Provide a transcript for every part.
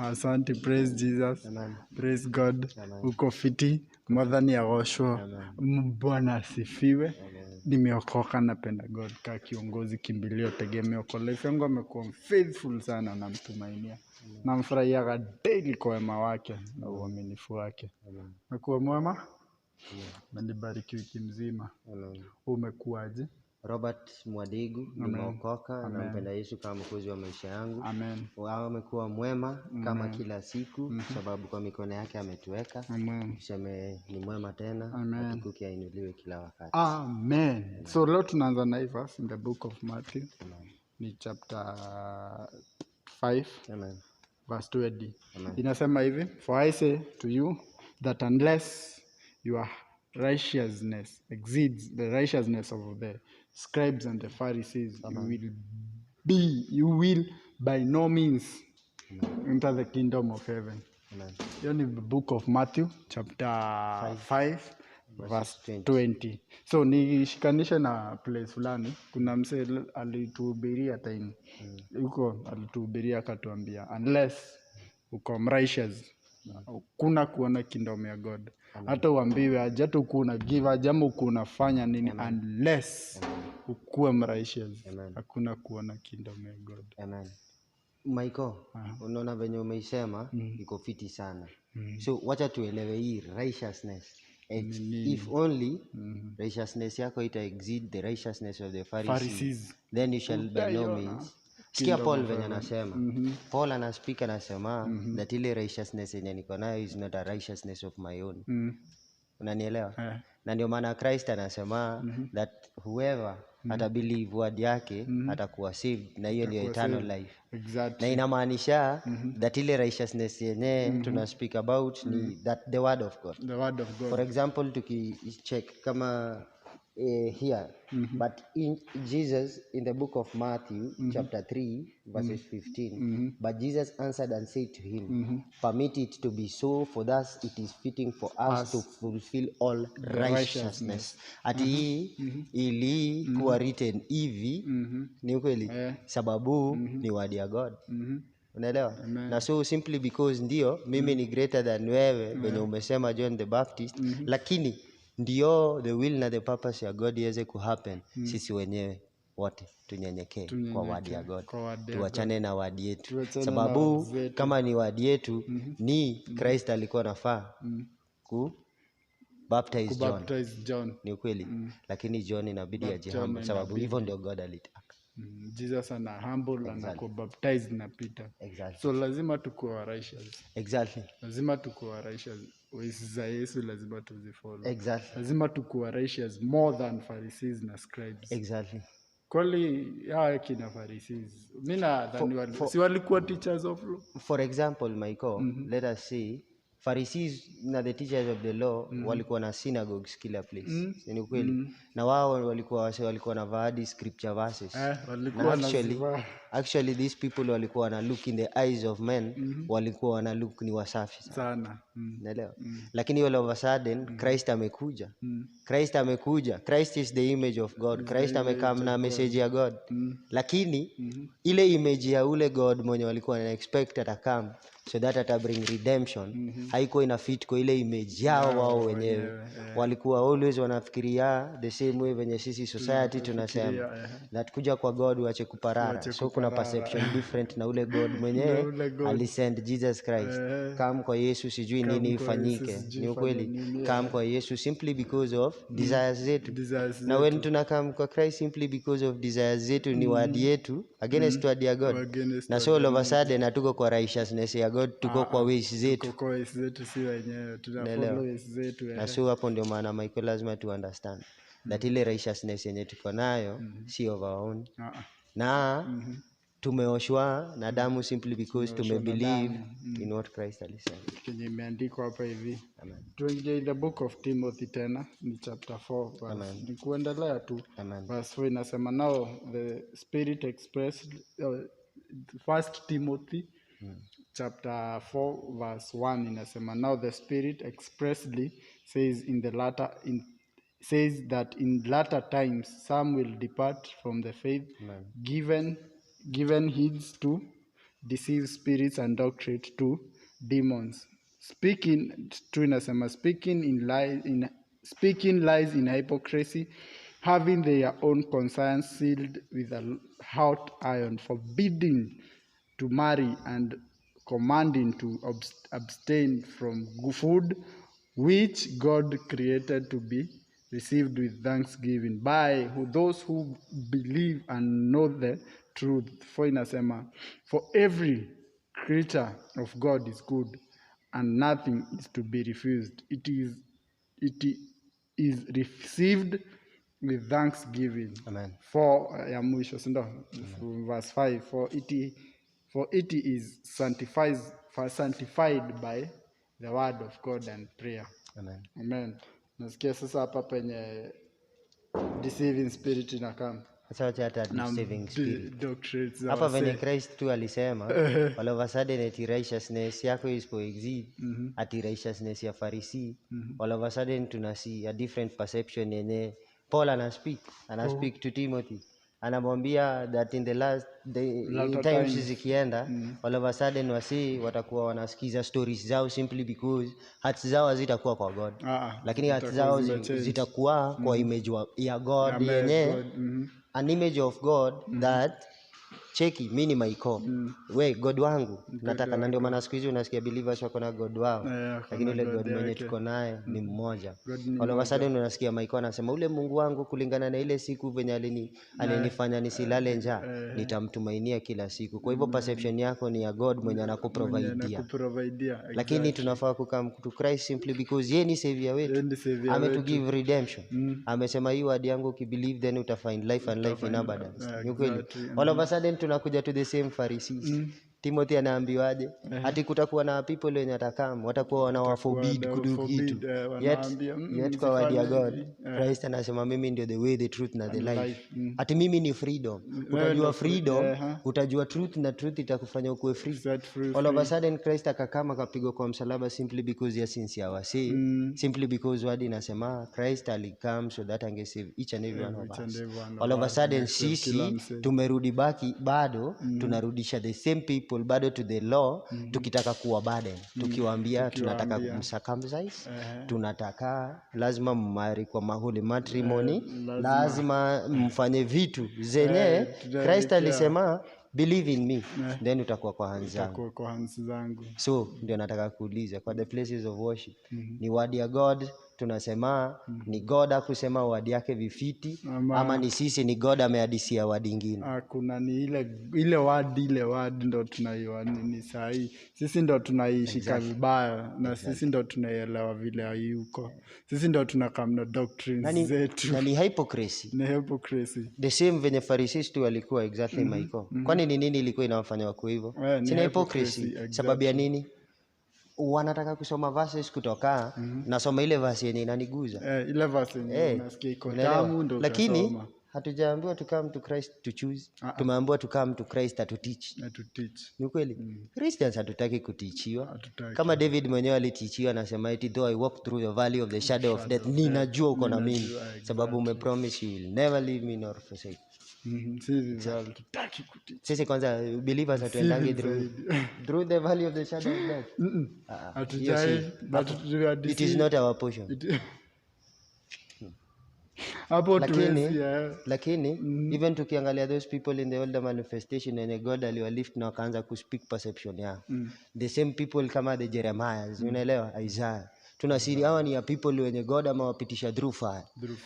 Asante, praise Jesus. Amen. Praise God. Amen. Uko fiti, mwadhani agoshwa. Bwana asifiwe. Amen. Nimeokoka, napenda God ka kiongozi, kimbilio, tegemeo kwa life yangu. Amekuwa faithful sana, namtumainia. Namfurahia daily kwa wema wake na uaminifu wake. Amekuwa mwema. Amenibariki wiki mzima. Umekuwaje? Robert Mwadigu, nimeokoka, nampenda Yesu kama mwokozi wa maisha yangu. Amen. Amekuwa mwema kama kila siku, sababu kwa mikono yake ametuweka. Amen. Tuseme ni mwema tena, atukuke ainuliwe kila wakati. Amen. So leo tunaanza na verse in the book of Matthew. Amen. Ni chapter 5. Amen. Verse 20. Amen. Inasema hivi, for I say to you that unless your righteousness exceeds the righteousness of the scribes and the Pharisees, you will by no means enter the kingdom of heaven. Amen. Hiyo ni book of Matthew chapter 5 verse 20. So nishikanishe na place fulani. Kuna mse alituhubiria time huko, alituhubiria akatuambia unless uko righteous kuna kuona kingdom ya God. Hata uambiwe aje, hata kuna give jamu kunafanya nini, unless ukuwe righteous hakuna kuona kingdom ya God. Amen. Michael, unaona venye umeisema iko fiti sana. So wacha tuelewe hii righteousness. If only righteousness yako ita exceed the righteousness of the Pharisees, then you shall by no means. Sikia Paul venye anasema. Paul anaspika anasema that ile righteousness yenye niko nayo is not a righteousness of my own. Unanielewa? Na ndio maana Christ anasema that whoever ata believe word yake atakuwa saved, na hiyo ndio eternal life. Exactly. Na inamaanisha that ile righteousness yenye tuna speak about ni that the word of God. The word of God. For example, tukicheck kama here, but in Jesus in the book of Matthew chapter 3 verses 15, but Jesus answered and said to him, permit it to be so, for thus it is fitting for us to fulfill all righteousness. Ati hii ili kuwa written hivi ni ukweli sababu ni word ya God. Unaelewa? Na so simply because ndio mimi ni greater than wewe venye umesema John the Baptist, lakini ndio the will na the purpose ya God iweze kuhappen, sisi wenyewe wote tunyenyekee kwa word ya God. Tuachane na word yetu, sababu kama ni word yetu ni Christ alikuwa nafaa ku baptize John. Ni ukweli, lakini John inabidi ajihumble sababu hivyo ndio God alitaka. Jesus ana humble na kubaptize na Peter. So lazima tukuwe righteous. Exactly. Lazima tukuwe righteous. Ways za Yesu lazima tuzifollow. Exactly. Lazima tukuwe righteous more than Pharisees na scribes. Exactly. Kweli ya kina Pharisees, mimi nadhani si walikuwa teachers of law. For example, Michael, let us say Pharisees na the teachers of the law walikuwa na synagogues kila place. Ni ukweli. Na wao walikuwa na vaadi scripture verses. Actually these people walikuwa na look in the eyes of men, walikuwa wana look ni wasafi sana. Unaelewa? Lakini all of a sudden Christ amekuja. Christ is the image of God. Christ amekam na message ya God. Lakini ile image ya ule God mwenye walikuwa na expect atakam so that ata bring redemption, haiko ina fit kwa ile image yao wao wenyewe. Walikuwa always wanafikiria the same way venye sisi society tunasema that kuja kwa God uache kuparara. So kuna perception different na ule God mwenyewe alisend Jesus Christ. Come kwa Yesu sijui nini ifanyike. Ni ukweli, come kwa Yesu simply because of desires zetu. Na when tunakam kwa Christ simply because of desires zetu, ni word yetu against word ya God. Na so all of a sudden hatuko kwa righteousness ya God, tuko kwa ways zetu. Tuko kwa ways zetu, si wenyewe tunafollow ways zetu. Na so hapo ndio maana Michael lazima tu understand that ile righteousness yenye tuko nayo si of our own. Na tumeoshwa na damu simply because tumebelieve in what Christ alisema. Kenye imeandikwa hapa hivi. Tuingie in the book of Timothy tena ni chapter 4 ni kuendelea tu. Verse 4 inasema now the spirit expressed First Timothy chapter 4 verse 1 inasema now the spirit expressly says says that in latter times some will depart from the faith, given heeds to deceive spirits and doctrine to demons. Speaking lies in hypocrisy, having their own conscience sealed with a hot iron, forbidding to marry and commanding to abstain from food which God created to be received with thanksgiving by those who believe and know the truth. For inasema, for every creature of God is good and nothing is to be refused. It is received with thanksgiving. Amen. For ya mwisho, si ndio? Verse 5, for it is sanctified by the word of God and prayer. Amen. Amen. Nasikia sasa hapa penye deceiving spirit inakam Sasa wacha hata deceiving spirit. doctrines za Hapa venye wasee. Christ tu alisema all of a sudden ati righteousness yako isipo exceed ati righteousness ya Pharisee, all of a sudden tunasi a different perception yenye Paul ana speak to Timothy, anamwambia that in the last Latter times times. zikienda all of a sudden wasi watakuwa wanasikiza stories zao simply because hearts zao hazitakuwa kwa God, lakini hearts zao zitakuwa kwa image ya God yenye an image of God that cheki mimi ni Michael we God wangu nataka, na ndio maana siku hizi unasikia believers wako na God wao, lakini ule God mwenye tuko naye ni mmoja. All of a sudden unasikia Michael anasema ule Mungu wangu kulingana na ile siku venye alinifanya nisilale njaa nitamtumainia kila siku. Kwa hivyo perception yako ni ya God mwenye anakuprovidea, lakini tunafaa kukam to Christ simply because yeye ni savior wetu, ametu give redemption. Amesema hii word yangu ukibelieve then utafind life and life in abundance. Ni kweli. All of a sudden tunakuja to the same Pharisees. Timothy anaambiwaje? Ati kutakuwa na people wenye watakuwa wanawaforbid kudu kitu. Yet kwa word ya God, Christ anasema mimi ndio the way, the truth na the life. Ati mimi ni freedom. Utajua freedom, utajua truth na truth itakufanya ukuwe free. All of a sudden Christ akakama kapigwa kwa msalaba simply because ya sins ya wasi. Simply because word inasema Christ alikam so that ange save each and every one of us. All of a sudden sisi tumerudi baki bado tunarudisha the same people bado to the law, tukitaka kuwa burden, tukiwaambia tunataka kumcircumcise, tunataka lazima mmari kwa holy matrimony, lazima mfanye vitu zenye Christ alisema believe in me then utakuwa kwa hands zangu. So ndio nataka kuuliza kwa the places of worship ni word ya God tunasema ni God akusema word yake vifiti ama ni sisi ni God ameadisia word nyingine? Kuna ni ile word ndo tunaiwa ni sahihi. Sisi ndo tunaishika vibaya na sisi ndo tunaielewa vile hayuko. Sisi ndo tunakamna doctrines zetu. Na ni hypocrisy. Ni hypocrisy. The same venye Pharisees tu walikuwa exactly Michael. Kwani ni nini ilikuwa inawafanya wako hivyo? Si hypocrisy. Exactly. Sababu ya nini? Wanataka kusoma verses kutoka nasoma ile verse yenye inaniguza. Ile verse yenye unasikia iko tamu ndo lakini hatujaambiwa to come to Christ to choose. Tumeambiwa to come to Christ to teach. Ni kweli? Christians hatutaki kutichiwa. Kama David mwenyewe alitichiwa anasema eti though I walk through the valley of the shadow of death ninajua uko na mimi sababu umepromise you will never leave me nor forsake. Sisi kwanza believers hatuendangi through the valley of the shadow of death. But it is not our portion. Lakini even tukiangalia those people in the older manifestation and God aliwalift na wakaanza kuspeak perception yao. The same people kama the Jeremiah, unaelewa, Isaiah. Tunasiri hawa ni ya people wenye God ama wapitisha through fire.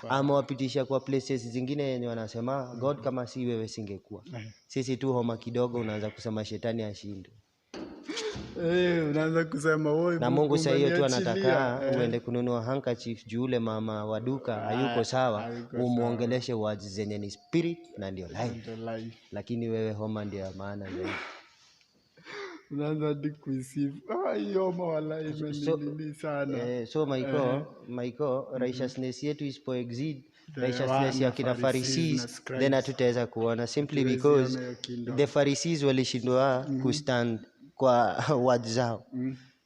Ama wapitisha kwa places zingine yenye wanasema God kama si wewe singekuwa. Sisi tu homa kidogo unaanza kusema shetani ashinde. Unaanza kusema wewe na Mungu sasa hiyo tu anataka uende kununua handkerchief juu ule mama wa duka hayuko sawa, umuongeleshe words zenye ni spirit na ndio life. Lakini wewe homa ndio maana zaidi. Unaanza kuisifu hiyo homa wala imenini sana. So Michael righteousness yetu isipo exceed righteousness ya kina Pharisees then hatutaweza kuona simply because the Pharisees walishindwa kustand kwa words zao.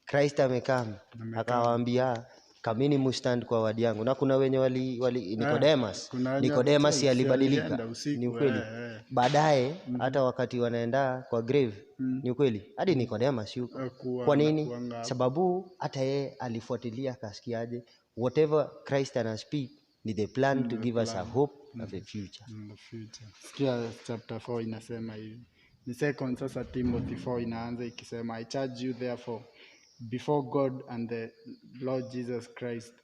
Christ amekam akawaambia kamini mustand kwa wadi yangu. Na kuna wenye wali Nicodemus kuna wenye Nicodemus walienda alibadilika, usiku, ni ukweli. Baadaye hata wakati wanaenda kwa grave, ni ukweli, hadi Nicodemus yuko. Kwa nini? Sababu hata yeye alifuatilia, akasikiaje, whatever Christ ana speak ni the plan to give us a hope of the future. Sikia chapter 4 inasema hivi. Ni second sasa Timothy 4 inaanza ikisema, I charge you therefore before God and the Lord Jesus Christ,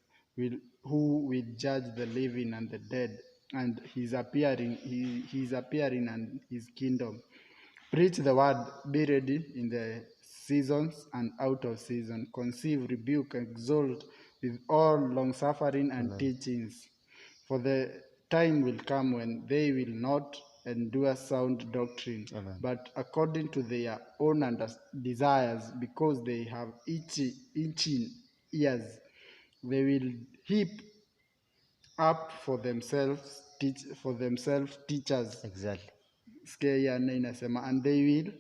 who will judge the living and the dead, and he is appearing and his kingdom. Preach the word, be ready in the seasons and out of season. Conceive, rebuke, exalt with all long suffering and teachings. For the time will come when they will not endure sound doctrine, but according to their own desires, because they have itching ears, they will heap up for themselves teachers. Exactly. Sikia nne inasema, and they will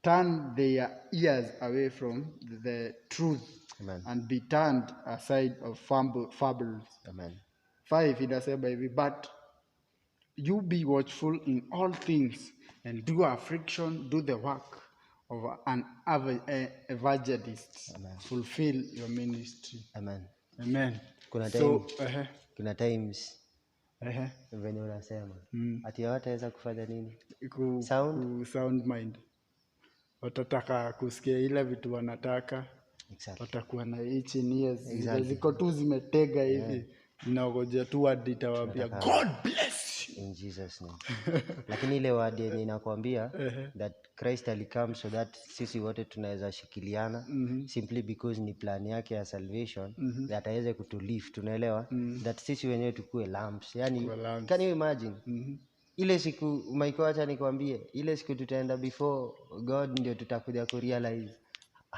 turn their ears away from the truth. Amen. And be turned aside of fables. Amen. 5 inasema hivi, but you be watchful in all things and do affliction, do the work of an evangelist. Amen. Fulfill your ministry. Amen. Amen. Kuna times venye unasema ati hawataweza kufanya nini? Sound mind. Watataka kusikia ile vitu wanataka. Exactly. Watakuwa na itching ears. Ziko tu zimetega hivi. Inaogojea tu hadi itawaambia God bless you in Jesus name. Lakini ile word yenye inakwambia that Christ alikam so that sisi wote tunaweza shikiliana, simply because ni plan yake ya salvation, that aweze kutulift, tunaelewa, that sisi wenyewe tukue lamps. Yani can you imagine? Ile siku Michael, acha nikwambie, ile siku tutaenda before God, ndio tutakuja kurealize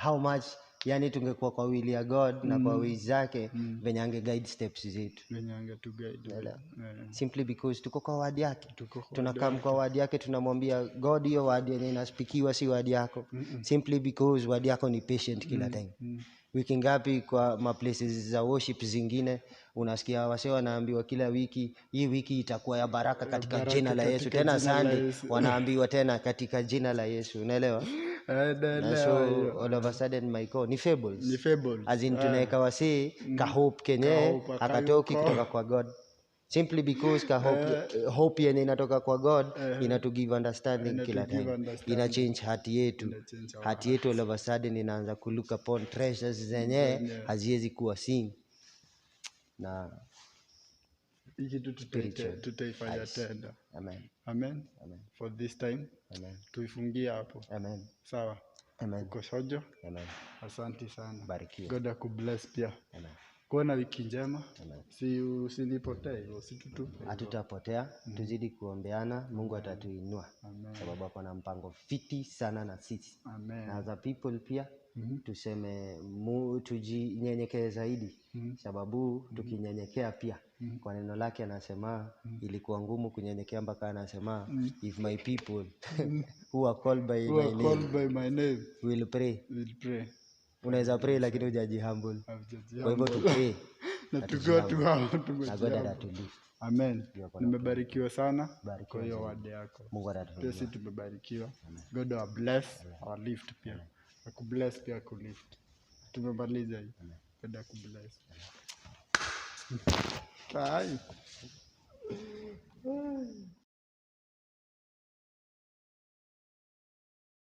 how much yani tungekuwa kwa will ya God na kwa ways zake, venye ange guide steps zetu, venye ange tu guide. Simply because tuko kwa word yake, tunakam kwa word yake, tunamwambia God, hiyo word yenye inaspikiwa si word yako. Simply because word yako ni patient kila time. Wiki ngapi kwa ma places za worship zingine unasikia wase wanaambiwa kila wiki, hii wiki itakuwa ya baraka katika jina la Yesu. Tena Sunday wanaambiwa tena katika jina la Yesu, unaelewa? So all of a sudden Michael ni fables. As in tunaweka wase ka hope kenye hakatoki kutoka kwa God. Simply because ka hope yenye inatoka kwa God inatu give understanding kila time. Ina change hati yetu. Hati yetu all of a sudden inaanza ku look upon treasures zenye haziwezi kuwa seen. Na hiki tutaifanya tena. Amen. For this time. Tuifungie hapo. Sawa. Uko sojo. Asante sana. Barikiwa. God akubless pia. Kuwa na wiki njema. Usinipotee, usitutupe. Hatutapotea, tuzidi kuombeana, Mungu atatuinua. Sababu ako na mpango fiti sana na sisi. Na as a people pia tuseme tujinyenyekee zaidi. Sababu tukinyenyekea pia kwa neno lake anasema ilikuwa ngumu kunyenyekea mpaka anasema if my people who are called by my name will pray. Unaweza pray lakini hujaji humble. Kwa hivyo tu pray. Na tugo tu hao tumejiambo. Amen. Nimebarikiwa sana kwa hiyo word yako. Mungu atatubariki. Sisi tumebarikiwa. God will bless our lift pia. Akubless pia kulift. Tumemaliza hii. God akubless. Bye.